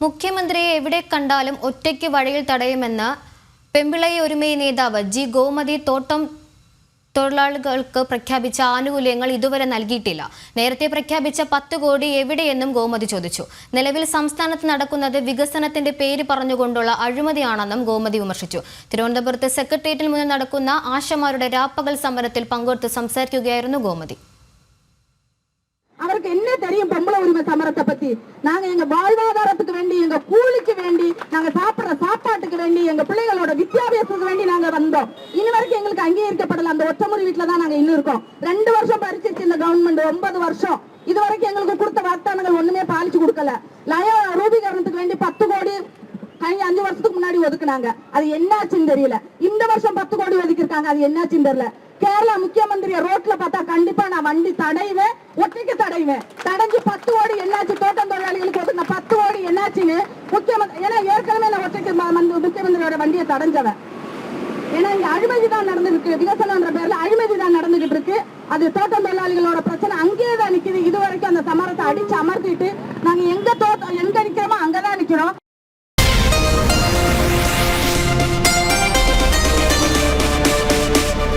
മുഖ്യമന്ത്രിയെ എവിടെ കണ്ടാലും ഒറ്റയ്ക്ക് വഴിയിൽ തടയുമെന്ന് പെമ്പിളൈ ഒരുമൈ നേതാവ് ജി ഗോമതി തോട്ടം തൊഴിലാളികൾക്ക് പ്രഖ്യാപിച്ച ആനുകൂല്യങ്ങൾ ഇതുവരെ നൽകിയിട്ടില്ല. നേരത്തെ പ്രഖ്യാപിച്ച 10 കോടി എവിടെയെന്നും ഗോമതി ചോദിച്ചു. നിലവിൽ സംസ്ഥാനത്ത് നടക്കുന്നത് വികസനത്തിന്റെ പേര് പറഞ്ഞുകൊണ്ടുള്ള അഴിമതിയാണെന്നും ഗോമതി വിമർശിച്ചു. തിരുവനന്തപുരത്ത് സെക്രട്ടേറിയറ്റിന് മുന്നിൽ നടക്കുന്ന ആശമാരുടെ രാപ്പകൽ സമരത്തിൽ പങ്കെടുത്ത് സംസാരിക്കുകയായിരുന്നു ഗോമതി. அவருக்கு என்ன தெரியும் பொம்பளை உரிமை சமரத்தை பத்தி? நாங்க எங்க வாழ்வாதாரத்துக்கு வேண்டி, எங்க கூலிக்கு வேண்டி, நாங்க சாப்பிடுற சாப்பாட்டுக்கு வேண்டி, எங்க பிள்ளைகளோட வித்தியாசத்துக்கு வேண்டி நாங்க வந்தோம். இனி வரைக்கும் எங்களுக்கு அங்கீகரிக்கப்படல. அந்த ஒற்றமுறை வீட்டுல தான் நாங்க இன்னும் இருக்கோம். 2 வருஷம் பறிச்சிருச்சு இந்த கவர்மெண்ட், 9 வருஷம். இது வரைக்கும் எங்களுக்கு கொடுத்த வாഗ്ദാനങ്ങൾ ஒண்ணுமே பாலிச்சு கொடுக்கல. லய ரூபீகரணத்துக்கு வேண்டி 10 கோடி കഴിഞ്ഞ 5 வருஷத்துக்கு முன்னாடி ஒதுக்குனாங்க. அது என்னாச்சுன்னு தெரியல. இந்த வருஷம் 10 கோடி ஒதுக்கிருக்காங்க. அது என்னாச்சுன்னு தெரியல. கேரளா முக்கியமந்திரியை ரோட்ல பார்த்தா கண்டிப்பா நான் வண்டி தடைவேன், ஒற்றைக்கு தடைவேன். தடைஞ்சு 10 கோடி என்னாச்சு, தோட்டம் தொழிலாளிகளுக்கு ஒதுக்கின 10 கோடி என்னாச்சுன்னு முக்கியமந்திரி, ஏன்னா ஏற்கனவே நான் ஒற்றைக்கு முக்கியமந்திரியோட வண்டியை தடைஞ்சவன். ஏன்னா இங்க அழிமதி தான் நடந்துருக்கு, விகசனம்ன்ற பேர்ல அழிமதி தான் நடந்துகிட்டு இருக்கு. அது தோட்டம் தொழிலாளிகளோட பிரச்சனை அங்கேயே தான் நிக்குது. இது வரைக்கும் அந்த சமரத்தை அடிச்சு அமர்த்திட்டு நாங்க எங்க நிக்கிறோமோ அங்கதான் நிக்கிறோம்.